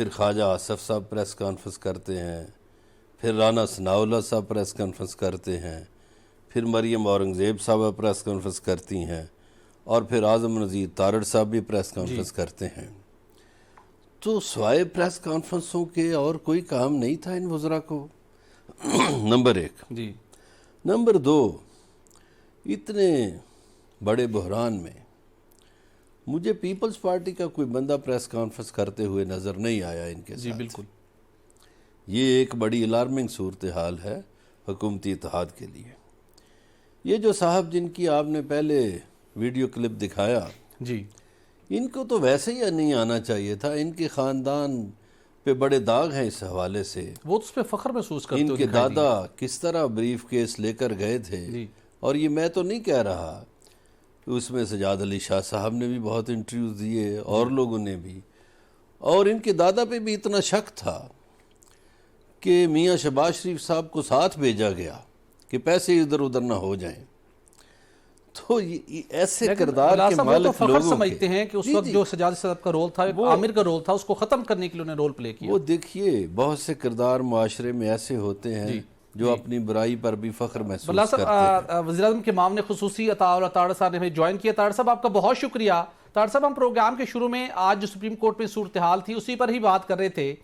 پھر خواجہ آصف صاحب press conference کرتے ہیں، پھر رانا ثناءاللہ صاحب پریس کانفرنس کرتے ہیں، پھر مریم اورنگزیب صاحبہ پریس کانفرنس کرتی ہیں، اور پھر اعظم نذیر تارڑ صاحب بھی پریس کانفرنس کرتے ہیں۔ تو سوائے پریس کانفرنسوں کے اور کوئی کام نہیں تھا ان وزراء کو؟ نمبر 1۔ جی نمبر 2، اتنے بڑے بحران میں مجھے پیپلز پارٹی کا کوئی بندہ پریس کانفرنس کرتے ہوئے نظر نہیں آیا ان کے ساتھ۔ جی بالکل، یہ ایک بڑی الارمنگ صورتحال ہے حکومتی اتحاد کے لیے۔ یہ جو صاحب جن کی آپ نے پہلے ویڈیو کلپ دکھایا، جی ان کو تو ویسے ہی نہیں آنا چاہیے تھا، ان کے خاندان پہ بڑے داغ ہیں اس حوالے سے۔ وہ تو اس پہ فخر محسوس کرتے ان ہوئے کے دکھائی دی۔ دادا کس طرح بریف کیس لے کر گئے تھے، جی اور یہ میں تو نہیں کہہ رہا، اس میں سجاد علی شاہ صاحب نے بھی بہت انٹرویوز دیے اور لوگوں نے بھی، اور ان کے دادا پہ بھی اتنا شک تھا کہ میاں شہباز شریف صاحب کو ساتھ بھیجا گیا کہ پیسے ادھر ادھر نہ ہو جائیں۔ تو یہ ایسے کردار کے وہ تو مالک فخر لوگوں سمجھتے ہیں کہ اس وقت جو سجاد صاحب کا رول تھا، عامر کا رول تھا، اس کو ختم کرنے کے لیے انہوں نے رول پلے کیا۔ وہ دیکھیے بہت سے کردار معاشرے میں ایسے ہوتے ہیں جو اپنی برائی پر بھی فخر محسوس بلّہ کرتے ہیں۔ صاحب، وزیر اعظم کے معاون خصوصی عطا اللہ تارڑ صاحب نے ہمیں جوائن کیا۔ تارڑ صاحب آپ کا بہت شکریہ۔ تارڑ صاحب، ہم پروگرام کے شروع میں آج جو سپریم کورٹ میں صورتحال تھی اسی پر ہی بات کر رہے تھے۔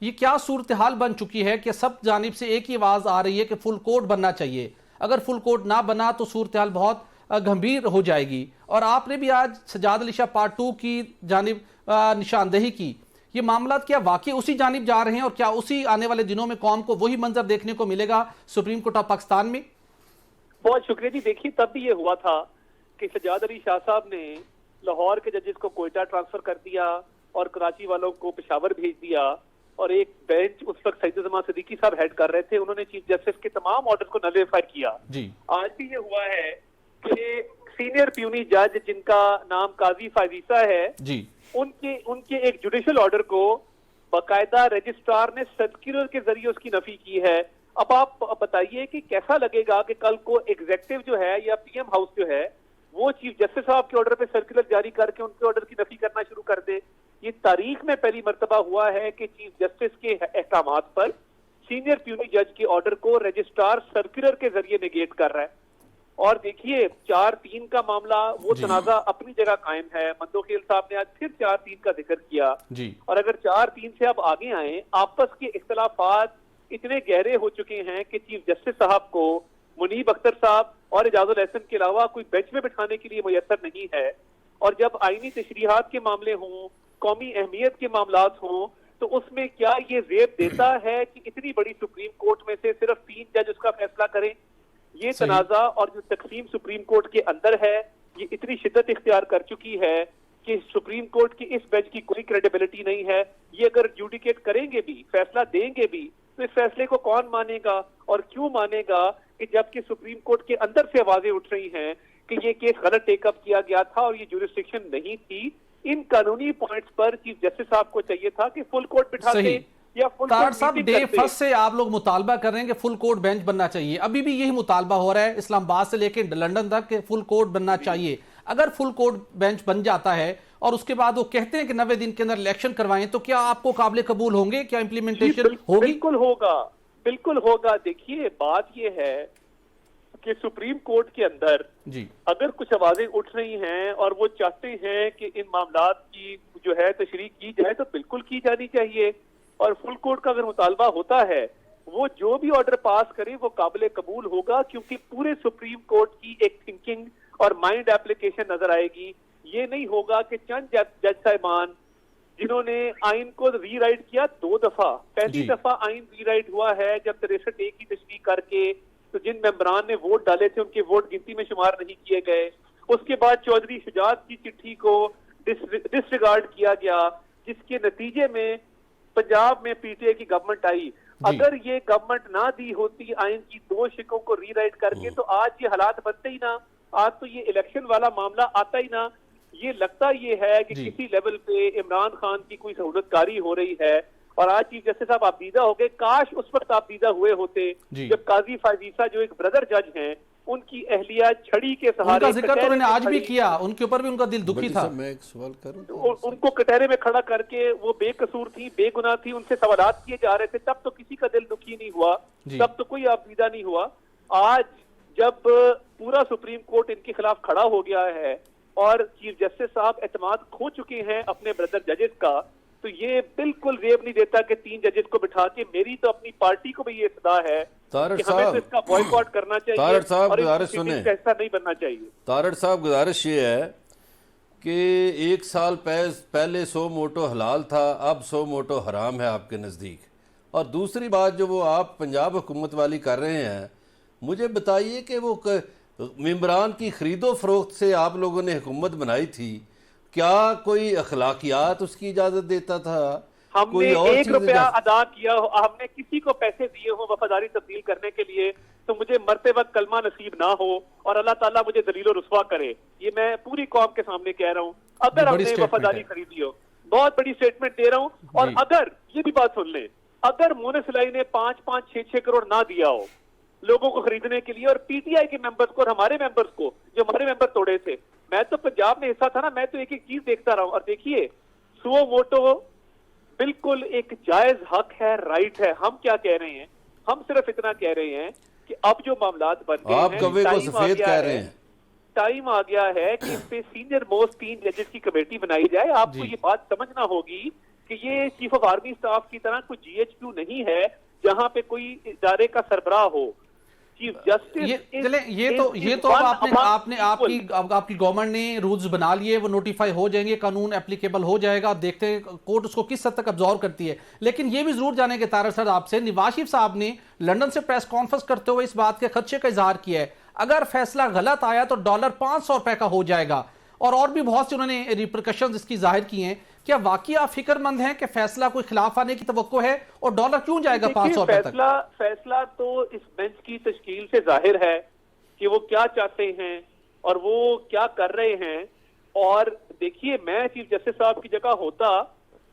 یہ کیا صورتحال بن چکی ہے کہ سب جانب سے ایک ہی آواز آ رہی ہے کہ فل کورٹ بننا چاہیے، اگر فل کورٹ نہ بنا تو صورتحال بہت گھمبیر ہو جائے گی، اور آپ نے بھی آج سجاد علی شاہ پارٹ 2 کی جانب نشاندہی کی۔ یہ معاملات کیا واقعی اسی جانب جا رہے ہیں، اور کیا اسی آنے والے دنوں میں قوم کو وہی منظر دیکھنے کو ملے گا سپریم کورٹ آف پاکستان میں؟ بہت شکریہ جی۔ دیکھیے تب بھی یہ ہوا تھا کہ سجاد علی شاہ صاحب نے لاہور کے ججز کو کوئٹہ ٹرانسفر کر دیا اور کراچی والوں کو پشاور بھیج دیا، اور ایک بینچ اس وقت سعید الزمان صدیقی صاحب ہیڈ کر رہے تھے، انہوں نے چیف جسٹس کے تمام آرڈرز کو نلیفائی کیا۔ جی آج بھی یہ ہوا ہے کہ سینئر پیونی جج جن کا نام قاضی فائزیسا ہے، جی ان کے ایک جوڈیشل آرڈر کو باقاعدہ رجسٹرار نے سرکولر کے ذریعے اس کی نفی کی ہے۔ اب آپ بتائیے کہ کیسا لگے گا کہ کل کو ایگزیکٹو جو ہے یا پی ایم ہاؤس جو ہے وہ چیف جسٹس صاحب کے آرڈر پہ سرکولر جاری کر کے ان کے آرڈر کی نفی کرنا شروع کر دے۔ یہ تاریخ میں پہلی مرتبہ ہوا ہے کہ چیف جسٹس کے احکامات پر سینئر پیونی جج کے آرڈر کو رجسٹرار سرکولر کے ذریعے نیگیٹ کر رہا ہے۔ اور دیکھیے 4-3 کا معاملہ، وہ تنازع اپنی جگہ قائم ہے۔ مندوخیل صاحب نے آج پھر 4-3 کا ذکر کیا، اور اگر 4-3 سے اب آگے آئیں، آپس کے اختلافات اتنے گہرے ہو چکے ہیں کہ چیف جسٹس صاحب کو منیب اختر صاحب اور اعجاز الحسن کے علاوہ کوئی بینچ میں بٹھانے کے لیے میسر نہیں ہے۔ اور جب آئینی تشریحات کے معاملے ہوں، قومی اہمیت کے معاملات ہوں، تو اس میں کیا یہ زیب دیتا ہے کہ اتنی بڑی سپریم کورٹ میں سے صرف 3 جج اس کا فیصلہ کریں؟ یہ تنازع اور جو تقسیم سپریم کورٹ کے اندر ہے یہ اتنی شدت اختیار کر چکی ہے کہ سپریم کورٹ کی اس بینچ کی کوئی کریڈیبلٹی نہیں ہے۔ یہ اگر جوڈیکیٹ کریں گے بھی، فیصلہ دیں گے بھی، تو اس فیصلے کو کون مانے گا اور کیوں مانے گا کہ جبکہ سپریم کورٹ کے اندر سے آوازیں اٹھ رہی ہیں کہ یہ کیس غلط ٹیک اپ کیا گیا تھا اور یہ جورسڈکشن نہیں تھی۔ ان قانونی پوائنٹس پر چیف جسٹس صاحب کو چاہیے تھا کہ فل کورٹ بٹھاتے یا فل تارڑ صاحب، کورٹ ڈے فرسٹ سے آپ لوگ مطالبہ کر رہے ہیں کہ فل کورٹ بینچ بننا چاہیے، ابھی بھی یہی مطالبہ ہو رہا ہے اسلام آباد سے لے کے لنڈن تک کہ فل کورٹ بننا چاہیے۔ اگر فل کورٹ بینچ بن جاتا ہے اور اس کے بعد وہ کہتے ہیں کہ 90 دن کے اندر الیکشن کروائیں، تو کیا آپ کو قابل قبول ہوں گے؟ کیا امپلیمنٹیشن ہوگی؟ بالکل ہوگا، بالکل ہوگا۔ دیکھیے بات یہ ہے کہ سپریم کورٹ کے اندر اگر کچھ آوازیں اٹھ رہی ہیں اور وہ چاہتے ہیں کہ ان معاملات کی جو ہے تشریح کی جائے تو بالکل کی جانی چاہیے، اور فل کورٹ کا اگر مطالبہ ہوتا ہے وہ جو بھی آرڈر پاس کرے وہ قابل قبول ہوگا، کیونکہ پورے سپریم کورٹ کی ایک تھنکنگ اور مائنڈ اپلیکیشن نظر آئے گی۔ یہ نہیں ہوگا کہ چند جج صاحبان جنہوں نے آئین کو ری رائٹ کیا 2 دفعہ، پہلی دفعہ آئین ری رائٹ ہوا ہے جب 63A کی تشریح کر کے تو جن ممبران نے ووٹ ڈالے تھے ان کے ووٹ گنتی میں شمار نہیں کیے گئے، اس کے بعد چودھری شجاعت کی چٹھی کو ڈس ریگارڈ کیا گیا، جس کے نتیجے میں پنجاب میں پی ٹی آئی کی گورنمنٹ آئی۔ اگر یہ گورنمنٹ نہ دی ہوتی آئین کی 2 شقوں کو ری رائٹ کر کے تو آج یہ حالات بنتے ہی نہ، آج تو یہ الیکشن والا معاملہ آتا ہی نہ۔ یہ لگتا یہ ہے کہ کسی لیول پہ عمران خان کی کوئی سہولت کاری ہو رہی ہے، اور آج چیف جسٹس صاحب آپ دیدہ ہو گئے، کاش اس وقت آپ دیدہ ہوئے ہوتے جب قاضی فائزیسا جو ایک بردر جج ہیں ان کی اہلیہ چھڑی کے ان سہارے کا ذکر تو انہوں نے آج بھی کیا، ان کے اوپر بھی ان کا دل دکھی تھا. میں ایک سوال کروں؟ ان کو کٹہرے میں کھڑا کر کے وہ بے قصور تھی، بے گناہ تھی، ان سے سوالات کیے جا رہے تھے، تب تو کسی کا دل دکھی نہیں ہوا، تب تو کوئی آبیدہ نہیں ہوا. آج جب پورا سپریم کورٹ ان کے خلاف کھڑا ہو گیا ہے اور چیف جسٹس صاحب اعتماد کھو چکے ہیں اپنے بردر ججز کا، تو یہ بالکل ریب نہیں دیتا کہ 3 ججز کو بٹھا کے، میری تو اپنی پارٹی کو بھی یہ صدا ہے کہ ہمیں تو اس کا بوائیکاٹ کرنا چاہیے اور اس کا حصہ نہیں بننا چاہیے. طارڑ صاحب گزارش یہ ہے کہ 1 سال پہلے سو موٹو حلال تھا، اب سو موٹو حرام ہے آپ کے نزدیک، اور دوسری بات جو وہ آپ پنجاب حکومت والی کر رہے ہیں، مجھے بتائیے کہ وہ ممبران کی خرید و فروخت سے آپ لوگوں نے حکومت بنائی تھی، کیا کوئی اخلاقیات اس کی اجازت دیتا تھا؟ ہم نے 1 روپیہ ادا کیا ہو، ہم نے کسی کو پیسے دیے ہوں وفاداری تبدیل کرنے کے لیے تو مجھے مرتے وقت کلمہ نصیب نہ ہو اور اللہ تعالیٰ مجھے ذلیل و رسوا کرے. یہ میں پوری قوم کے سامنے کہہ رہا ہوں. اگر ہم نے وفاداری خریدی ہو، بہت بڑی سٹیٹمنٹ دے رہا ہوں. اور اگر یہ بھی بات سن لیں، اگر مونس لائی نے 5-5 6-6 کروڑ نہ دیا ہو لوگوں کو خریدنے کے لیے، اور پی ٹی آئی کے ممبرز کو اور ہمارے ممبرز کو جو ہمارے ممبر توڑے تھے، میں تو پنجاب میں حصہ تھا نا، میں تو ایک چیز دیکھتا رہا ہوں. اور دیکھیے سو موٹو بالکل ایک جائز حق ہے، رائٹ ہے. ہم کیا کہہ رہے ہیں؟ ہم صرف اتنا کہہ رہے ہیں کہ اب جو معاملات بن گئے ہیں، آپ کوے کو سفید کہہ رہے ہیں، ٹائم آ گیا ہے کہ اس پہ سینئر موسٹ 3 ججز کی کمیٹی بنائی جائے. آپ کو یہ بات سمجھنا ہوگی کہ یہ چیف آف آرمی اسٹاف کی طرح کوئی جی ایچ کیو نہیں ہے جہاں پہ کوئی ادارے کا سربراہ ہو. چیف جسٹس یہ تو آپ کی گورنمنٹ نے رولز بنا لیے، وہ نوٹیفائی ہو جائیں گے، قانون اپلیکیبل ہو جائے گا. دیکھتے ہیں کورٹ اس کو کس حد تک ابزارو کرتی ہے. لیکن یہ بھی ضرور جانیں گے طارق صاحب آپ سے، نواز شریف صاحب نے لندن سے پریس کانفرنس کرتے ہوئے اس بات کے خدشے کا اظہار کیا ہے اگر فیصلہ غلط آیا تو $500 کا ہو جائے گا، اور بھی بہت سے انہوں نے ریپرکشنز اس کی ظاہر کی ہیں. کیا واقعی آپ فکر مند ہیں کہ فیصلہ کوئی خلاف آنے کی توقع ہے، اور ڈالر کیوں جائے گا $500 تک؟ فیصلہ تو اس بینچ کی تشکیل سے ظاہر ہے کہ وہ کیا چاہتے ہیں اور وہ کیا کر رہے ہیں. اور دیکھیے میں چیف جسٹس صاحب کی جگہ ہوتا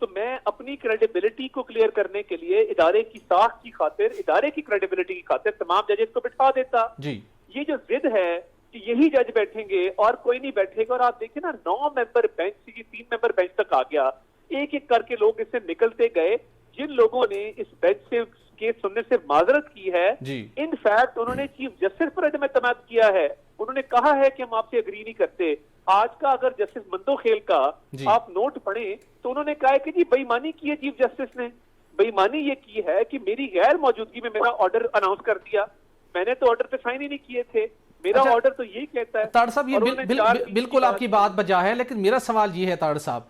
تو میں اپنی کریڈیبلٹی کو کلیئر کرنے کے لیے ادارے کی ساخت کی خاطر، ادارے کی کریڈیبلٹی کی خاطر تمام ججز کو بٹھا دیتا. یہ جو ضد ہے کہ یہی جج بیٹھیں گے اور کوئی نہیں بیٹھے گا، اور آپ دیکھیں نا 9 ممبر بینچ سے 3 ممبر بینچ تک آ گیا، ایک ایک کر کے لوگ اس سے نکلتے گئے. جن لوگوں نے اس بینچ سے کیس سننے سے معذرت کی ہے، ان فیکٹ انہوں نے چیف جسٹس پر عدم اعتماد کیا ہے. انہوں نے کہا ہے کہ ہم آپ سے اگری نہیں کرتے. آج کا اگر جسٹس مندو خیل کا آپ نوٹ پڑھیں تو انہوں نے کہا ہے کہ جی بے ایمانی کی ہے چیف جسٹس نے. بے ایمانی یہ کی ہے کہ میری غیر موجودگی میں میرا آرڈر اناؤنس کر دیا، میں نے تو آرڈر پہ سائن ہی نہیں کیے تھے. میرا آرڈر تو یہی کہتا ہے. طارق صاحب یہ بالکل آپ کی بات بجا ہے، لیکن میرا سوال یہ ہے طارق صاحب،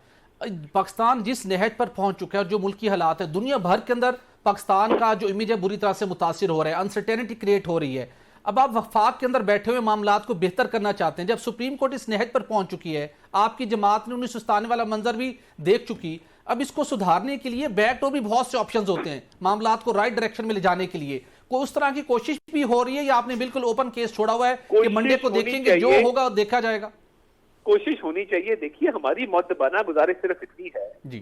پاکستان جس نہج پر پہنچ چکا ہے اور جو ملکی حالات ہے، دنیا بھر کے اندر پاکستان کا جو امیج ہے بری طرح سے متاثر ہو رہا ہے، انسرٹینٹی کریٹ ہو رہی ہے. اب آپ وفاق کے اندر بیٹھے ہوئے معاملات کو بہتر کرنا چاہتے ہیں. جب سپریم کورٹ اس نہج پر پہنچ چکی ہے، آپ کی جماعت نے 1997 والا منظر بھی دیکھ چکی، اب اس کو سدھارنے کے لیے بیک ڈور بھی بہت سے آپشنز ہوتے ہیں معاملات کو رائٹ ڈائریکشن میں لے جانے کے لیے. کوئی اس طرح کی کوشش بھی ہو رہی ہے یا آپ نے بالکل اوپن کیس چھوڑا ہوا ہے کہ منڈے کو دیکھیں گے، جو ہوگا دیکھا جائے گا؟ کوشش ہونی چاہیے. دیکھیے ہماری معتبانہ گزارش صرف اتنی ہے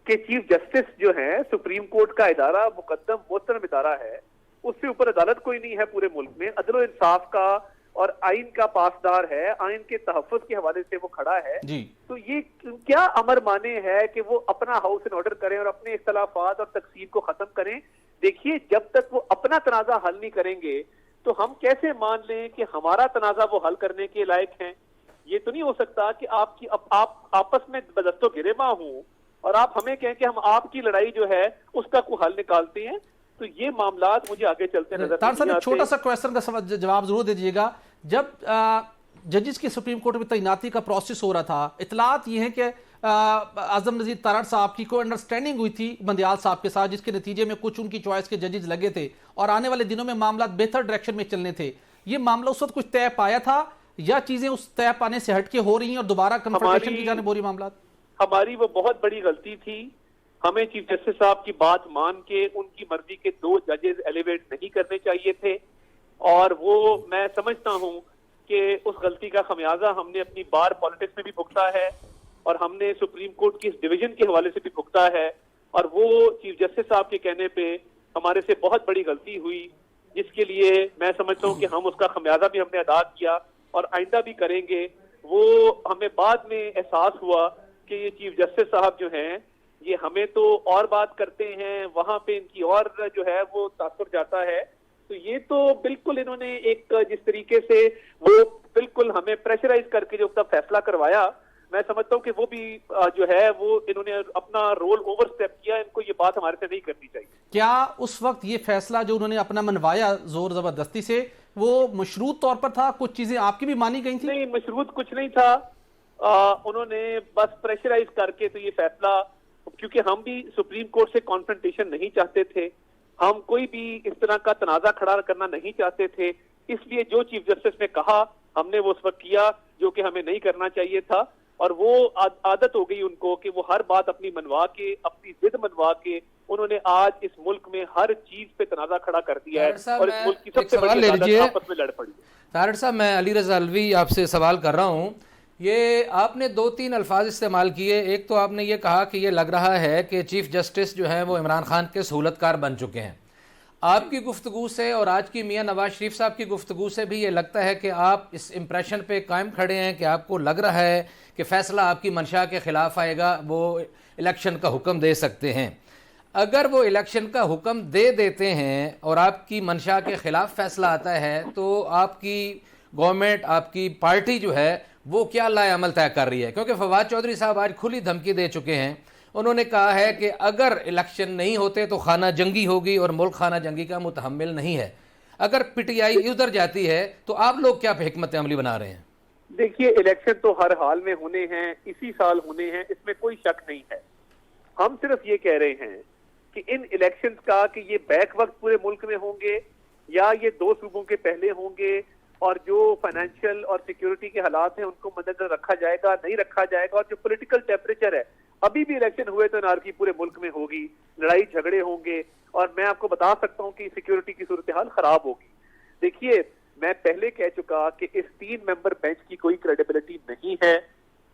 کہ چیف جسٹس جو ہیں سپریم کورٹ کا ادارہ مقدم محترم ادارہ ہے، اس سے اوپر عدالت کوئی نہیں ہے پورے ملک میں. عدل و انصاف کا اور آئین کا پاسدار ہے، آئین کے تحفظ کے حوالے سے وہ کھڑا ہے. تو یہ کیا امر مانے ہے کہ وہ اپنا ہاؤس ان آرڈر کریں اور اپنے اختلافات اور تقسیم کو ختم کریں. دیکھیے جب تک وہ اپنا تنازع حل نہیں کریں گے تو ہم کیسے مان لیں کہ ہمارا تنازع وہ حل کرنے کے لائق ہیں؟ یہ تو نہیں ہو سکتا کہ آپ آپس میں بدستو گریباں ہوں اور آپ ہمیں کہیں کہ ہم آپ کی لڑائی جو ہے اس کا کوئی حل نکالتے ہیں. تو یہ معاملات مجھے آگے چلتے نظر نہیں آتے. چھوٹا سا کویسچن کا جواب ضرور دے دیجیے گا. جب ججز کی سپریم کورٹ میں تعیناتی کا پروسیس ہو رہا تھا، اطلاعات یہ ہیں کہ اعظم نذیر طارڑ صاحب کی کوئی انڈرسٹینڈنگ ہوئی تھی بندیال صاحب کے ساتھ، جس کے نتیجے میں کچھ ان کی چوائس کے ججز لگے تھے اور آنے والے دنوں میں معاملات بہتر ڈائریکشن میں چلنے تھے. یہ معاملہ اس وقت کچھ طے پایا تھا یا چیزیں اس طے پانے سے ہٹ کے ہو رہی ہیں اور دوبارہ کنفرنٹیشن کی جانب ہو رہی معاملات؟ ہماری وہ بہت بڑی غلطی تھی. ہمیں چیف جسٹس صاحب کی بات مان کے ان کی مرضی کے 2 ججز ایلیویٹ نہیں کرنے چاہیے تھے، اور وہ میں سمجھتا ہوں کہ اس غلطی کا خمیازہ ہم نے اپنی بار پالیٹکس میں بھی بھگتا ہے اور ہم نے سپریم کورٹ کی اس ڈویژن کے حوالے سے بھی بھگتا ہے. اور وہ چیف جسٹس صاحب کے کہنے پہ ہمارے سے بہت بڑی غلطی ہوئی. جس کے لیے میں سمجھتا ہوں کہ ہم اس کا خمیازہ بھی ہم نے ادا کیا اور آئندہ بھی کریں گے. وہ ہمیں بعد میں احساس ہوا کہ یہ چیف جسٹس صاحب جو ہیں یہ ہمیں تو اور بات کرتے ہیں, وہاں پہ ان کی اور جو ہے وہ تاثر جاتا ہے. تو یہ تو بالکل انہوں نے ایک جس طریقے سے وہ بالکل ہمیں پریشرائز کر کے جو فیصلہ کروایا, میں سمجھتا ہوں کہ وہ بھی جو ہے وہ انہوں نے اپنا رول اوور سٹیپ کیا. ان کو یہ بات ہمارے سے نہیں کرنی چاہیے. کیا اس وقت یہ فیصلہ جو انہوں نے اپنا منوایا زور زبردستی سے وہ مشروط طور پر تھا؟ کچھ چیزیں آپ کی بھی مانی گئی تھی؟ نہیں, مشروط کچھ نہیں تھا. انہوں نے بس پریشرائز کر کے تو یہ فیصلہ, کیونکہ ہم بھی سپریم کورٹ سے کانفرنٹیشن نہیں چاہتے تھے, ہم کوئی بھی اس طرح کا تنازع کھڑا کرنا نہیں چاہتے تھے, اس لیے جو چیف جسٹس نے کہا ہم نے وہ اس وقت کیا جو کہ ہمیں نہیں کرنا چاہیے تھا. اور وہ عادت ہو گئی ان کو کہ وہ ہر بات اپنی منوا کے, اپنی ضد منوا کے انہوں نے آج اس ملک میں ہر چیز پہ تنازع کھڑا کر دیا ہے اور اس ملک کی سب سے بڑی عدالت آپس میں لڑ پڑی. طاہر صاحب, میں علی رضا الوی آپ سے سوال کر رہا ہوں. یہ آپ نے 2-3 الفاظ استعمال کیے. ایک تو آپ نے یہ کہا کہ یہ لگ رہا ہے کہ چیف جسٹس جو ہیں وہ عمران خان کے سہولت کار بن چکے ہیں. آپ کی گفتگو سے اور آج کی میاں نواز شریف صاحب کی گفتگو سے بھی یہ لگتا ہے کہ آپ اس امپریشن پہ قائم کھڑے ہیں کہ آپ کو لگ رہا ہے کہ فیصلہ آپ کی منشا کے خلاف آئے گا, وہ الیکشن کا حکم دے سکتے ہیں. اگر وہ الیکشن کا حکم دے دیتے ہیں اور آپ کی منشا کے خلاف فیصلہ آتا ہے تو آپ کی گورنمنٹ, آپ کی پارٹی جو ہے وہ کیا لائے عمل طے کر رہی ہے؟ کیونکہ فواد چودھری صاحب آج کھلی دھمکی دے چکے ہیں. انہوں نے کہا ہے کہ اگر الیکشن نہیں ہوتے تو خانہ جنگی ہوگی اور ملک خانہ جنگی کا متحمل نہیں ہے. اگر پی ٹی آئی ادھر جاتی ہے تو آپ لوگ کیا حکمت عملی بنا رہے ہیں؟ دیکھیے, الیکشن تو ہر حال میں ہونے ہیں, اسی سال ہونے ہیں, اس میں کوئی شک نہیں ہے. ہم صرف یہ کہہ رہے ہیں کہ ان الیکشنز کا کہ یہ بیک وقت پورے ملک میں ہوں گے یا یہ 2 صوبوں کے پہلے ہوں گے, اور جو فائنینشیل اور سیکیورٹی کے حالات ہیں ان کو مد نظر رکھا جائے گا, نہیں رکھا جائے گا, اور جو پولیٹیکل ٹیمپریچر ہے, ابھی بھی الیکشن ہوئے تو انارکی پورے ملک میں ہوگی, لڑائی جھگڑے ہوں گے, اور میں آپ کو بتا سکتا ہوں کہ سیکیورٹی کی صورتحال خراب ہوگی. دیکھیے, میں پہلے کہہ چکا کہ اس 3 ممبر بینچ کی کوئی کریڈیبلٹی نہیں ہے.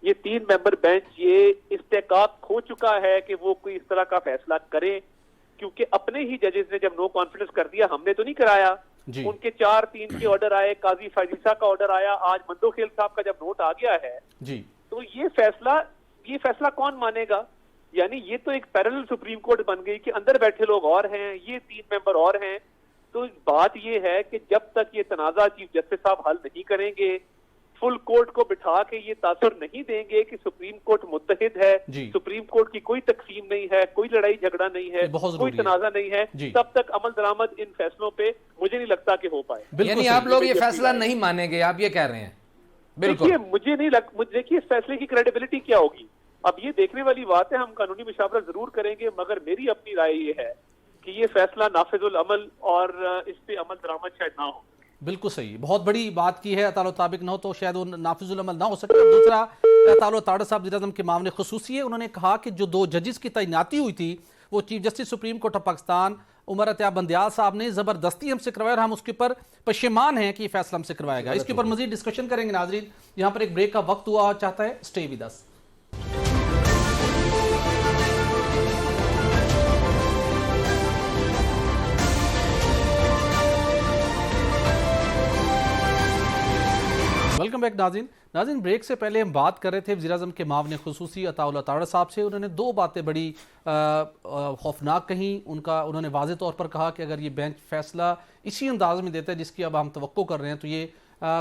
یہ 3 ممبر بینچ یہ استحقاق کھو چکا ہے کہ وہ کوئی اس طرح کا فیصلہ کرے, کیونکہ اپنے ہی ججز نے جب نو کانفیڈنس کر دیا, ہم نے تو نہیں کرایا. ان کے 4-3 کے آرڈر آئے, قاضی فائزہ کا آرڈر آیا, آج مندو خیل صاحب کا جب نوٹ آ گیا ہے تو یہ فیصلہ کون مانے گا؟ یعنی یہ تو ایک پیرلل سپریم کورٹ بن گئی کہ اندر بیٹھے لوگ اور ہیں, یہ 3 ممبر اور ہیں. تو بات یہ ہے کہ جب تک یہ تنازع چیف جسٹس صاحب حل نہیں کریں گے, فل کورٹ کو بٹھا کے یہ تاثر نہیں دیں گے کہ سپریم کورٹ متحد ہے, سپریم کورٹ کی کوئی تقسیم نہیں ہے, کوئی لڑائی جھگڑا نہیں ہے, کوئی تنازع نہیں ہے, تب تک عمل درآمد ان فیصلوں پہ مجھے نہیں لگتا کہ ہو پائے. یعنی آپ لوگ یہ فیصلہ نہیں مانیں گے, آپ یہ کہہ رہے ہیں؟ بالکل. مجھے نہیں دیکھیے اس فیصلے کی کریڈیبلٹی کیا ہوگی, اب یہ دیکھنے والی بات ہے. ہم قانونی مشاورت ضرور کریں گے, مگر میری اپنی رائے یہ ہے کہ یہ فیصلہ نافذ العمل اور اس پہ عمل درآمد شاید نہ ہو. بالکل صحیح, بہت بڑی بات کی ہے. اطاعت طابق نہ ہو تو شاید وہ نافذ العمل نہ ہو سکے. دوسرا, اطاعت طاہر صاحب وزیر اعظم کے معاون خصوصی ہے, انہوں نے کہا کہ جو 2 ججز کی تعیناتی ہوئی تھی وہ chief justice supreme court of Pakistan Umar Ata Bandial صاحب نے زبردستی ہم سے کروایا, اور ہم اس کے اوپر پشیمان ہیں کہ یہ فیصلہ ہم سے کروایا گیا. اس کے اوپر مزید ڈسکشن کریں گے. ناظرین, یہاں پر ایک بریک کا وقت ہوا چاہتا ہے, stay with us. Welcome back ناظرین. بریک سے پہلے ہم بات کر رہے تھے وزیر اعظم کے معاون خصوصی اطاعت طاہر صاحب سے. انہوں نے 2 باتیں بڑی خوفناک کہیں. انہوں نے واضح طور پر کہا کہ اگر یہ بینچ فیصلہ اسی انداز میں دیتا ہے جس کی اب ہم توقع کر رہے ہیں تو یہ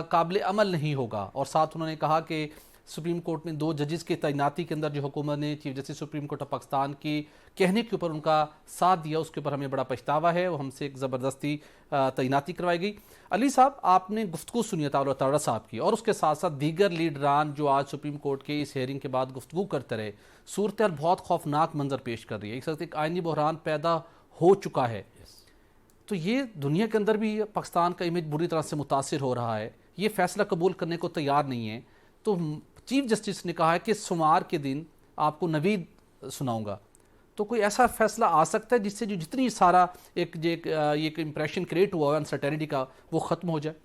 قابل عمل نہیں ہوگا. اور ساتھ انہوں نے کہا کہ سپریم کورٹ میں 2 ججز کی تعیناتی کے اندر جو حکومت نے chief justice supreme court of Pakistan کی کہنے کے اوپر ان کا ساتھ دیا, اس کے اوپر ہمیں بڑا پچھتاوا ہے. وہ ہم سے ایک زبردستی تعیناتی کروائی گئی. علی صاحب, آپ نے گفتگو سنی اطاعت طاہر صاحب کی, اور اس کے ساتھ ساتھ دیگر لیڈران جو آج سپریم کورٹ کے اس ہیئرنگ کے بعد گفتگو کرتے رہے. صورتحال بہت خوفناک منظر پیش کر رہی ہے. ایک آئینی بحران پیدا ہو چکا ہے. تو یہ دنیا کے اندر بھی پاکستان کا امیج بری طرح سے متاثر ہو رہا ہے. یہ فیصلہ قبول کرنے کو تیار نہیں ہے. تو چیف جسٹس نے کہا ہے کہ سوموار کے دن آپ کو نوید سناؤں گا. تو کوئی ایسا فیصلہ آ سکتا ہے جس سے جو جتنی سارا ایک امپریشن کریٹ ہوا ہے انسرٹینٹی کا, وہ ختم ہو جائے؟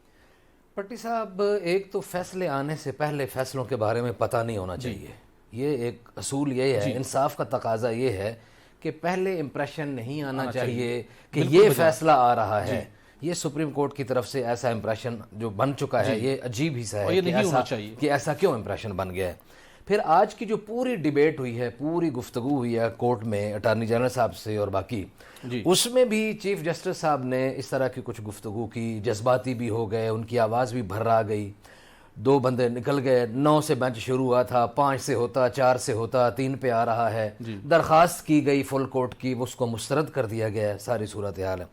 پٹی صاحب, ایک تو فیصلے آنے سے پہلے فیصلوں کے بارے میں پتہ نہیں ہونا چاہیے. یہ ایک اصول یہ ہے, انصاف کا تقاضا یہ ہے کہ پہلے امپریشن نہیں آنا چاہیے کہ یہ فیصلہ آ رہا ہے. یہ سپریم کورٹ کی طرف سے ایسا امپریشن جو بن چکا ہے یہ عجیب ہی سا ہے اور یہ نہیں کہ ہونا ایسا چاہیے کہ ایسا کیوں امپریشن بن گیا ہے. پھر آج کی جو پوری ڈیبیٹ ہوئی ہے, پوری گفتگو ہوئی ہے کورٹ میں اٹارنی جنرل صاحب سے اور باقی, اس میں بھی چیف جسٹس صاحب نے اس طرح کی کچھ گفتگو کی, جذباتی بھی ہو گئے, ان کی آواز بھی بھر آ گئی. 2 بندے نکل گئے, 9 سے بینچ شروع ہوا تھا, 5 سے ہوتا, 4 سے ہوتا, 3 پہ آ رہا ہے. درخواست کی گئی فل کورٹ کی, اس کو مسترد کر دیا گیا ہے. ساری صورتحال ہے.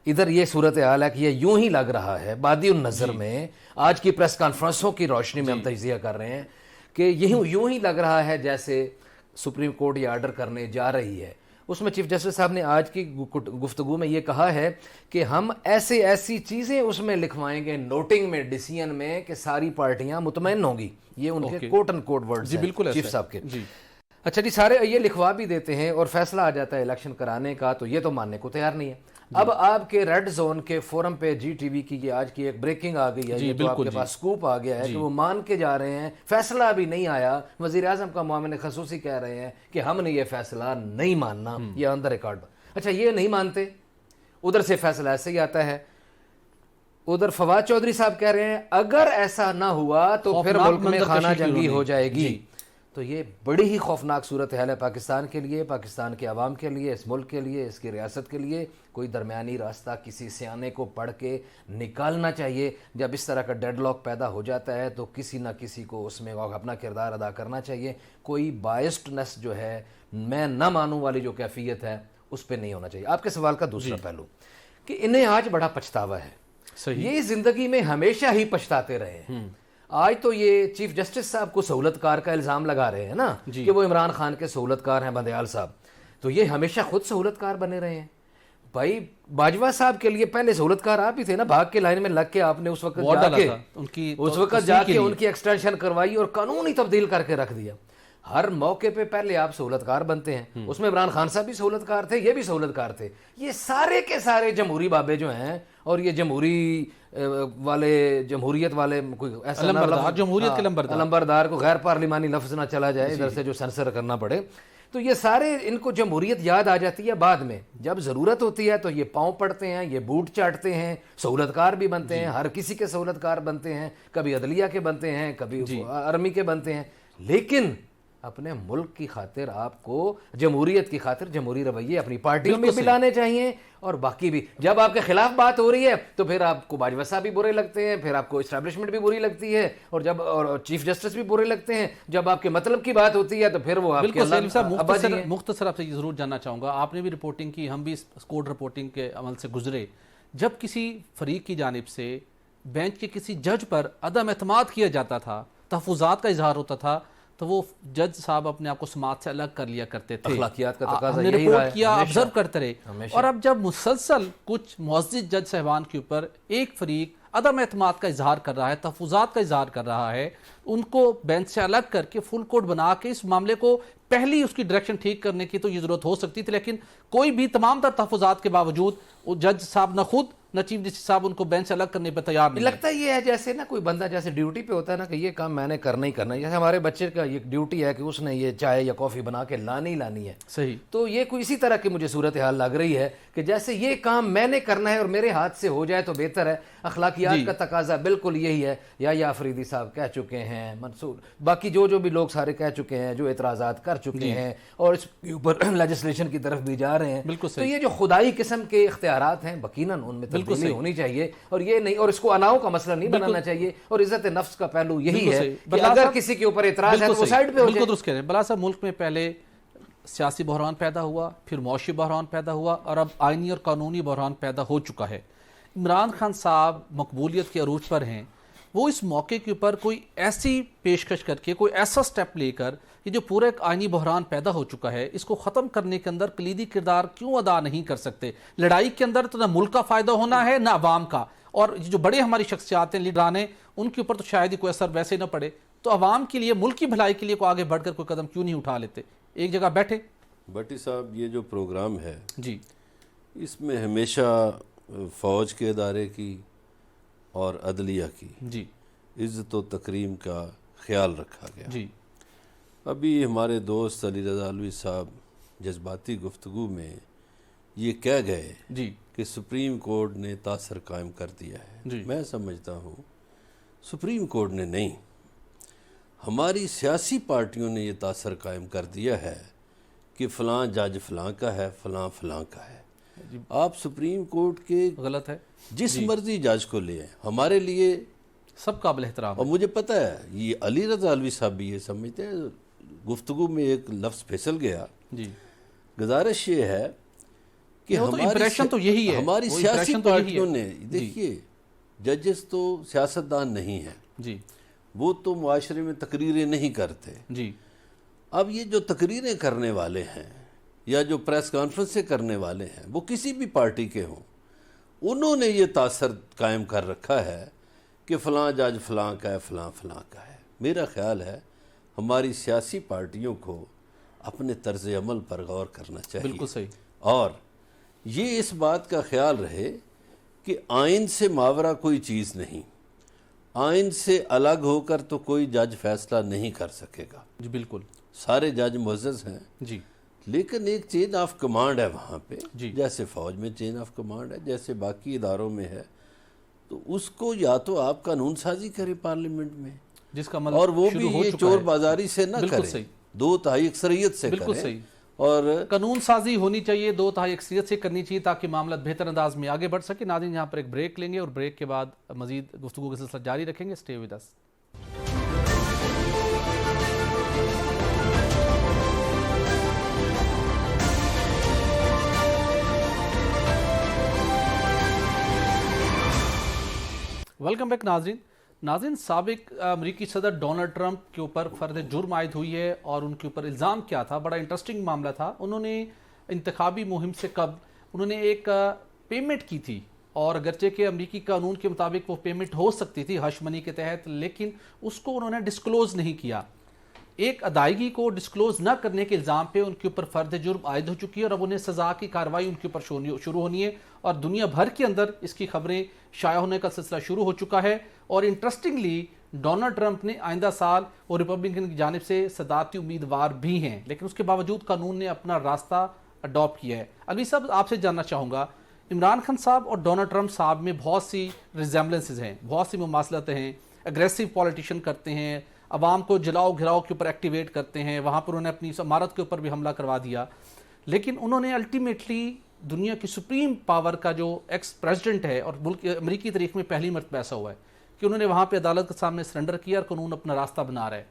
ادھر یہ صورتحال ہے کہ یہ یوں ہی لگ رہا ہے بادی النظر میں, آج کی پریس کانفرنسوں کی روشنی میں ہم تجزیہ کر رہے ہیں کہ یوں ہی لگ رہا ہے جیسے سپریم کورٹ یہ آرڈر کرنے جا رہی ہے. اس میں چیف جسٹس صاحب نے آج کی گفتگو میں یہ کہا ہے کہ ہم ایسی چیزیں اس میں لکھوائیں گے نوٹنگ میں, ڈیسیژن میں, کہ ساری پارٹیاں مطمئن ہوں گی. یہ ان کے کوٹ اینڈ کوٹ ورڈز ہیں بالکل چیف صاحب کے. اچھا جی, سارے یہ لکھوا بھی دیتے ہیں اور فیصلہ آ جاتا ہے الیکشن کرانے کا, تو یہ تو ماننے کو تیار نہیں ہے. اب آپ کے ریڈ زون کے فورم پہ جی ٹی وی کی یہ آج کی ایک بریکنگ آ گئی ہے, یہ تو آپ کے پاس سکوپ آ گیا ہے کہ وہ مان کے جا رہے ہیں فیصلہ ابھی نہیں آیا. وزیر اعظم کا معاون خصوصی کہہ رہے ہیں کہ ہم نے یہ فیصلہ نہیں ماننا, یہ آن دا ریکارڈ. اچھا یہ نہیں مانتے, ادھر سے فیصلہ ایسے ہی آتا ہے. ادھر فواد چودھری صاحب کہہ رہے ہیں اگر ایسا نہ ہوا تو پھر ملک میں خانہ جنگی ہو جائے گی. تو یہ بڑی ہی خوفناک صورتحال ہے پاکستان کے لیے, پاکستان کے عوام کے لیے, اس ملک کے لیے, اس کی ریاست کے لیے. کوئی درمیانی راستہ کسی سیانے کو پڑھ کے نکالنا چاہیے. جب اس طرح کا ڈیڈ لاک پیدا ہو جاتا ہے تو کسی نہ کسی کو اس میں اپنا کردار ادا کرنا چاہیے. کوئی بائسڈنس جو ہے, میں نہ مانوں والی جو کیفیت ہے, اس پہ نہیں ہونا چاہیے. آپ کے سوال کا دوسرا پہلو کہ انہیں آج بڑا پچھتاوا ہے. یہ زندگی میں ہمیشہ ہی پچھتاتے رہے ہیں. آج تو یہ چیف جسٹس صاحب کو سہولت کار کا الزام لگا رہے ہیں نا کہ وہ عمران خان کے سہولت کار ہیں بندیال صاحب, تو یہ ہمیشہ خود سہولت کار بنے رہے ہیں. بھائی باجوہ صاحب کے لیے پہلے سہولت کار آپ ہی تھے نا, بھاگ کے لائن میں لگ کے آپ نے اس وقت جا کے ان کی ایکسٹینشن کروائی اور قانون ہی تبدیل کر کے رکھ دیا. ہر موقع پہ پہلے آپ سہولت کار بنتے ہیں. اس میں عمران خان صاحب بھی سہولت کار تھے, یہ بھی سہولت کار تھے. یہ سارے کے سارے جمہوری بابے جو ہیں, اور یہ جمہوری والے, جمہوریت والے, کوئی ایسا جمہوریت کے لمبردار کو غیر پارلیمانی لفظ نہ چلا جائے ادھر سے جو سنسر کرنا پڑے. تو یہ سارے ان کو جمہوریت یاد آ جاتی ہے بعد میں, جب ضرورت ہوتی ہے تو یہ پاؤں پڑتے ہیں, یہ بوٹ چاٹتے ہیں, سہولت کار بھی بنتے ہیں, ہر کسی کے سہولت کار بنتے ہیں, کبھی عدلیہ کے بنتے ہیں, کبھی آرمی کے بنتے ہیں. لیکن اپنے ملک کی خاطر آپ کو جمہوریت کی خاطر جمہوری رویے اپنی پارٹیوں میں بھی لانے چاہیے, اور باقی بھی. جب آپ کے خلاف بات ہو رہی ہے تو پھر آپ کو باجوہ صاحب بھی برے لگتے ہیں, پھر آپ کو اسٹیبلشمنٹ بھی بری لگتی ہے, اور چیف جسٹس بھی برے لگتے ہیں. جب آپ کے مطلب کی بات ہوتی ہے تو پھر وہ آپ کے مختصر آپ سے ضرور جاننا چاہوں گا, آپ نے بھی رپورٹنگ کی, ہم بھی اس کوڈ رپورٹنگ کے عمل سے گزرے. جب کسی فریق کی جانب سے بینچ کے کسی جج پر عدم اعتماد کیا جاتا تھا, تحفظات کا اظہار ہوتا تھا, تو وہ جج صاحب اپنے آپ کو سماعت سے الگ کر لیا کرتے تھے. اخلاقیات کا تقاضا ہم نے رپورٹ کیا, آبزرو کرتے رہے. اور اب جب مسلسل کچھ معزز جج صاحبان کے اوپر ایک فریق عدم اعتماد کا اظہار کر رہا ہے, تحفظات کا اظہار کر رہا ہے, ان کو بینچ سے الگ کر کے فل کورٹ بنا کے اس معاملے کو پہلی اس کی ڈائریکشن ٹھیک کرنے کی تو یہ ضرورت ہو سکتی تھی, لیکن کوئی بھی تمام تر تحفظات کے باوجود وہ جج صاحب نہ خود نہ چیف جسٹس صاحب ان کو بینچ سے الگ کرنے پہ تیار نہیں. لگتا یہ ہے جیسے نا کوئی بندہ جیسے ڈیوٹی پہ ہوتا ہے نا کہ یہ کام میں نے کرنا ہی کرنا ہے. جیسے ہمارے بچے کا یہ ڈیوٹی ہے کہ اس نے یہ چائے یا کافی بنا کے لانی ہے. صحیح. تو یہ کوئی اسی طرح کی مجھے صورتحال لگ رہی ہے کہ جیسے یہ کام میں نے کرنا ہے اور میرے ہاتھ سے ہو جائے تو بہتر ہے. اخلاقیات کا تقاضا بالکل یہی ہے. یا آفریدی صاحب کہہ چکے ہیں, منصور, باقی جو بھی لوگ سارے کہہ چکے ہیں, جو اعتراضات کر چکے ہیں اور اس کے اوپر لیجسلیشن کی طرف بھی جا رہے ہیں. تو یہ جو خدائی قسم کے اختیارات ہیں یقیناً ان میں تبدیلی ہونی چاہیے, اور یہ نہیں, اور اس کو اناؤ کا مسئلہ نہیں بنانا چاہیے. اور عزت نفس کا پہلو یہی ہے کہ اگر کسی کے اوپر اعتراض ہے تو وہ سائڈ پہ ہو جائے. بالکل درست کہہ رہے ہیں. بلا صاحب, ملک میں پہلے سیاسی بحران پیدا ہوا, پھر معاشی بحران پیدا ہوا, اور اب آئینی اور قانونی بحران پیدا ہو چکا ہے. عمران خان صاحب مقبولیت کے عروج پر ہیں, وہ اس موقع کے اوپر کوئی ایسی پیشکش کر کے, کوئی ایسا سٹیپ لے کر, یہ جو پورا ایک آئینی بحران پیدا ہو چکا ہے, اس کو ختم کرنے کے اندر کلیدی کردار کیوں ادا نہیں کر سکتے؟ لڑائی کے اندر تو نہ ملک کا فائدہ ہونا ہے نہ عوام کا, اور جو بڑے ہماری شخصیات ہیں, لیڈران ہیں, ان کے اوپر تو شاید ہی کوئی اثر ویسے نہ پڑے. تو عوام کے لیے, ملک کی بھلائی کے لیے کوئی آگے بڑھ کر کوئی قدم کیوں نہیں اٹھا لیتے, ایک جگہ بیٹھے؟ بھٹی صاحب, یہ جو پروگرام ہے جی, اس میں ہمیشہ فوج کے ادارے کی اور عدلیہ کی جی, عزت و تکریم کا خیال رکھا گیا. جی, ابھی ہمارے دوست علی رضا علوی صاحب جذباتی گفتگو میں یہ کہہ گئے جی کہ سپریم کورٹ نے تاثر قائم کر دیا ہے، جی میں سمجھتا ہوں سپریم کورٹ نے نہیں، ہماری سیاسی پارٹیوں نے یہ تاثر قائم کر دیا ہے کہ فلاں جج فلاں کا ہے، فلاں فلاں کا ہے۔ آپ سپریم کورٹ کے غلط ہے، جس مرضی جج کو لے آئیں، ہمارے لیے سب قابل احترام اور مجھے پتہ ہے یہ علی رضا علوی صاحب بھی یہ سمجھتے ہیں، گفتگو میں ایک لفظ پھسل گیا، جی گزارش یہ ہے کہ وہ تو impression تو یہی ہے، ہماری وہ سیاسی impression تو یہی پارٹیوں ہے۔ نے دیکھیے ججز تو سیاستدان نہیں ہیں، جی وہ تو معاشرے میں تقریریں نہیں کرتے۔ جی اب یہ جو تقریریں کرنے والے ہیں یا جو پریس کانفرنسیں کرنے والے ہیں وہ کسی بھی پارٹی کے ہوں، انہوں نے یہ تاثر قائم کر رکھا ہے کہ فلاں جج فلاں کا ہے، فلاں فلاں کا ہے۔ میرا خیال ہے ہماری سیاسی پارٹیوں کو اپنے طرز عمل پر غور کرنا چاہیے، بالکل صحیح، اور یہ اس بات کا خیال رہے کہ آئین سے ماورا کوئی چیز نہیں، آئین سے الگ ہو کر تو کوئی جج فیصلہ نہیں کر سکے گا۔ جی بالکل، سارے جج معزز ہیں، جی لیکن ایک چین آف کمانڈ ہے وہاں پہ، جی جیسے فوج میں چین آف کمانڈ ہے، جیسے باقی اداروں میں ہے، تو اس کو یا تو آپ قانون سازی کریں پارلیمنٹ میں، جس کا عمل اور وہ بھی شروع ہو یہ چکا چور ہے۔ بازاری سے نہ بالکل کریں، صحیح، 2/3 اکثریت سے بالکل کریں، صحیح، اور قانون سازی ہونی چاہیے، 2/3 اکثریت سے کرنی چاہیے تاکہ معاملات بہتر انداز میں آگے بڑھ سکے۔ ناظرین یہاں پر ایک بریک لیں گے اور بریک کے بعد مزید گفتگو کا سلسلہ جاری رکھیں گے، stay with us. Welcome back ناظرین، سابق امریکی صدر ڈونلڈ ٹرمپ کے اوپر فرد جرم عائد ہوئی ہے اور ان کے اوپر الزام کیا تھا، بڑا انٹرسٹنگ معاملہ تھا۔ انہوں نے انتخابی مہم سے قبل انہوں نے ایک پیمنٹ کی تھی، اور اگرچہ کہ امریکی قانون کے مطابق وہ پیمنٹ ہو سکتی تھی ہش منی کے تحت، لیکن اس کو انہوں نے ڈسکلوز نہیں کیا۔ ایک ادائیگی کو ڈسکلوز نہ کرنے کے الزام پہ ان کے اوپر فرد جرم عائد ہو چکی ہے، اور اب انہیں سزا کی کارروائی ان کے اوپر شروع ہونی ہے، اور دنیا بھر کے اندر اس کی خبریں شائع ہونے کا سلسلہ شروع ہو چکا ہے۔ اور انٹرسٹنگلی ڈونلڈ ٹرمپ نے آئندہ سال وہ ریپبلکن کی جانب سے صدارتی امیدوار بھی ہیں، لیکن اس کے باوجود قانون نے اپنا راستہ اڈاپٹ کیا ہے۔ علوی صاحب، آپ سے جاننا چاہوں گا، عمران خان صاحب اور ڈونلڈ ٹرمپ صاحب میں بہت سی ریزیمبلنسز ہیں، بہت سی مماثلتیں ہیں، اگریسو پولیٹیشین کرتے ہیں، عوام کو جلاؤ گھراؤ کے اوپر ایکٹیویٹ کرتے ہیں، وہاں پر انہوں نے اپنی عمارت کے اوپر بھی حملہ کروا دیا، لیکن انہوں نے الٹیمیٹلی دنیا کی سپریم پاور کا جو ایکس پریزیڈنٹ ہے، اور ملک امریکی تاریخ میں پہلی مرتبہ ایسا ہوا ہے کہ انہوں نے وہاں پہ عدالت کے سامنے سرنڈر کیا اور قانون اپنا راستہ بنا رہا ہے۔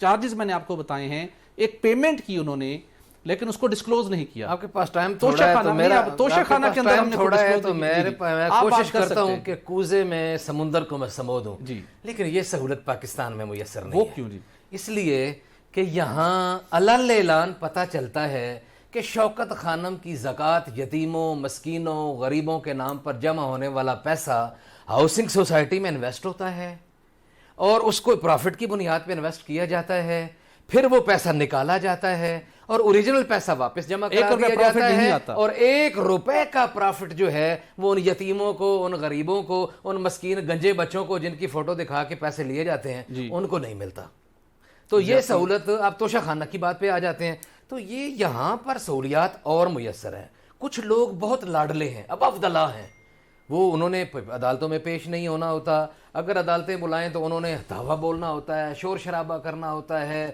چارجز میں نے آپ کو بتائے ہیں، ایک پیمنٹ کی انہوں نے، لیکن اس کو ڈسکلوز نہیں کیا۔ آپ کے پاس ٹائم توشہ تھوڑا ہے خانہ تو میرا توشہ خانہ کے اندر ہم نے تھوڑا ہے تو disclose میں نہیں کی۔ کوشش کرتا ہوں کہ کوزے میں سمندر کو میں سمو دوں، جی، لیکن یہ سہولت پاکستان میں میسر نہیں وہ ہے۔ کیوں جی؟ اس لیے کہ یہاں علل اعلان پتہ چلتا ہے کہ شوکت خانم کی زکوٰۃ یتیموں، مسکینوں، غریبوں کے نام پر جمع ہونے والا پیسہ ہاؤسنگ سوسائٹی میں انویسٹ ہوتا ہے، اور اس کو پروفٹ کی بنیاد پہ انویسٹ کیا جاتا ہے، پھر وہ پیسہ نکالا جاتا ہے اور اوریجنل پیسہ واپس جمع کرا دیا جاتا ہے، اور 1 روپے کا پروفٹ جو ہے وہ ان یتیموں کو، ان غریبوں کو، ان مسکین گنجے بچوں کو جن کی فوٹو دکھا کے پیسے لیے جاتے ہیں ان کو نہیں ملتا۔ تو یہ سہولت، آپ توشہ خانہ کی بات پہ آ جاتے ہیں، تو یہ یہاں پر سہولیات اور میسر ہیں۔ کچھ لوگ بہت لاڈلے ہیں، اب افضلاء ہیں، وہ انہوں نے عدالتوں میں پیش نہیں ہونا ہوتا، اگر عدالتیں بلائیں تو انہوں نے دعویٰ بولنا ہوتا ہے، شور شرابہ کرنا ہوتا ہے،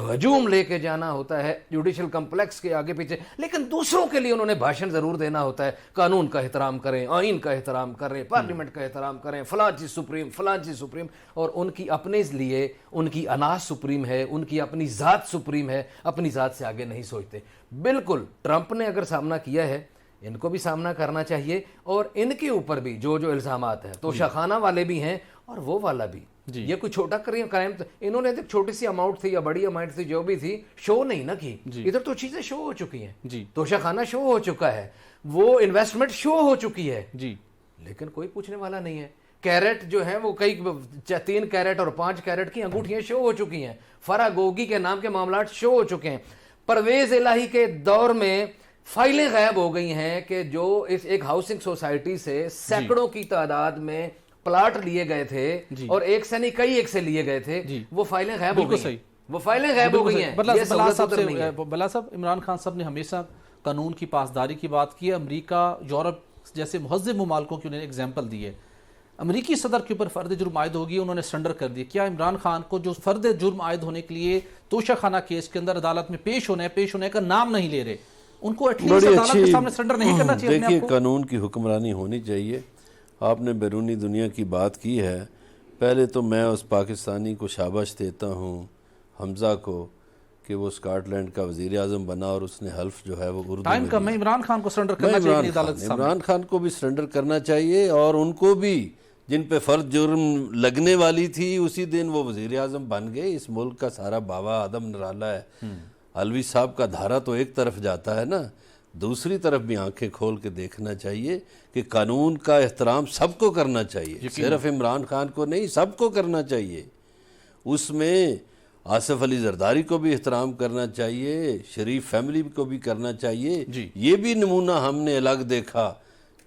ہجوم لے کے جانا ہوتا ہے جوڈیشل کمپلیکس کے آگے پیچھے، لیکن دوسروں کے لیے انہوں نے بھاشن ضرور دینا ہوتا ہے، قانون کا احترام کریں، آئین کا احترام کریں، پارلیمنٹ کا احترام کریں، فلاں چیز سپریم، فلاں چیز سپریم، اور ان کی اپنے لیے ان کی انا سپریم ہے، ان کی اپنی ذات سپریم ہے، اپنی ذات سے آگے نہیں سوچتے۔ بالکل ٹرمپ نے اگر سامنا کیا ہے، ان کو بھی سامنا کرنا چاہیے، اور ان کے اوپر بھی جو الزامات ہیں، توشہ خانہ والے بھی ہیں اور وہ والا بھی۔ یہ کوئی چھوٹا کرائم، انہوں نے ایک چھوٹی سی اماؤنٹ تھی یا بڑی اماؤنٹ تھی جو بھی تھی، شو نہیں نہ کی، ادھر تو چیزیں شو ہو چکی ہیں، توشہ خانہ شو ہو چکا ہے، وہ انویسٹمنٹ شو ہو چکی ہے، لیکن کوئی پوچھنے والا نہیں ہے۔ کیرٹ جو ہے وہ کئی 3 کیرٹ اور 5 کیرٹ کی انگوٹھیاں شو ہو چکی ہیں، فرا گوگی کے نام کے معاملات شو ہو چکے ہیں۔ پرویز الہی کے دور میں فائلیں غائب ہو گئی ہیں کہ جو اس ایک ہاؤسنگ سوسائٹی سے سینکڑوں کی تعداد میں پلاٹ لیے گئے تھے، اور ایک سے نہیں کئی ایک سے لیے گئے تھے، وہ فائلیں غائب ہو گئی ہیں، وہ فائلیں غائب ہو گئی ہیں۔ بلا صاحب، عمران خان صاحب نے ہمیشہ قانون کی پاسداری کی بات کی ہے. امریکہ، یورپ جیسے مہذب ممالکوں کی انہوں نے اگزامپل دی ہے. امریکی صدر کے اوپر فرد جرم عائد ہوگی، انہوں نے سرنڈر کر دیا. کیا عمران خان کو جو فرد جرم عائد ہونے کے لیے توشہ خانہ کیس کے اندر عدالت میں پیش ہونے کا نام نہیں لے رہے، ان کو ایٹ لیسٹ عدالت کے سامنے سرنڈر نہیں کرنا چاہیے؟ دیکھیے قانون کی حکمرانی ہونی چاہیے. آپ نے بیرونی دنیا کی بات کی ہے. پہلے تو میں اس پاکستانی کو شاباش دیتا ہوں، حمزہ کو، کہ وہ اسکاٹ لینڈ کا وزیر اعظم بنا اور اس نے حلف جو ہے وہ اردو ٹائم میں کم ہے، عمران خان کو سرنڈر کرنا چاہیے عدالت کے سامنے. عمران خان کو بھی سرنڈر کرنا چاہیے، اور ان کو بھی جن پہ فرد جرم لگنے والی تھی اسی دن وہ وزیر اعظم بن گئے. اس ملک کا سارا بابا آدم نرالا ہے. علوی صاحب کا دھارا تو ایک طرف جاتا ہے نا، دوسری طرف بھی آنکھیں کھول کے دیکھنا چاہیے کہ قانون کا احترام سب کو کرنا چاہیے، صرف عمران خان کو نہیں، سب کو کرنا چاہیے. اس میں آصف علی زرداری کو بھی احترام کرنا چاہیے، شریف فیملی کو بھی کرنا چاہیے. یہ بھی نمونہ ہم نے الگ دیکھا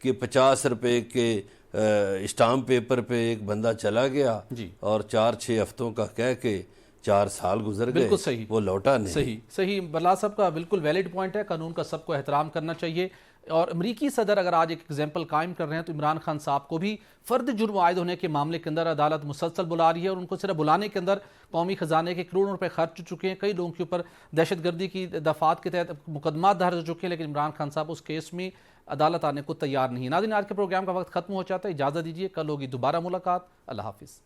کہ 50 روپے کے اسٹامپ پیپر پہ ایک بندہ چلا گیا اور 4-6 ہفتوں کا کہہ کے 4 سال گزر گئے. بالکل صحیح، وہ لوٹا نہیں. صحیح. بلا صاحب کا بالکل ویلڈ پوائنٹ ہے. قانون کا سب کو احترام کرنا چاہیے. اور امریکی صدر اگر آج ایک ایگزامپل قائم کر رہے ہیں تو عمران خان صاحب کو بھی فرد جرم عائد ہونے کے معاملے کے اندر عدالت مسلسل بلا رہی ہے، اور ان کو صرف بلانے کے اندر قومی خزانے کے کروڑوں روپے خرچ ہو چکے ہیں. کئی لوگوں کے اوپر دہشت گردی کی دفعات کے تحت مقدمات درج ہو چکے ہیں، لیکن عمران خان صاحب اس کیس میں عدالت آنے کو تیار نہیں. ناظرین، آج کے پروگرام کا وقت ختم ہو جاتا ہے، اجازت دیجیے، کل ہوگی دوبارہ ملاقات. اللہ حافظ.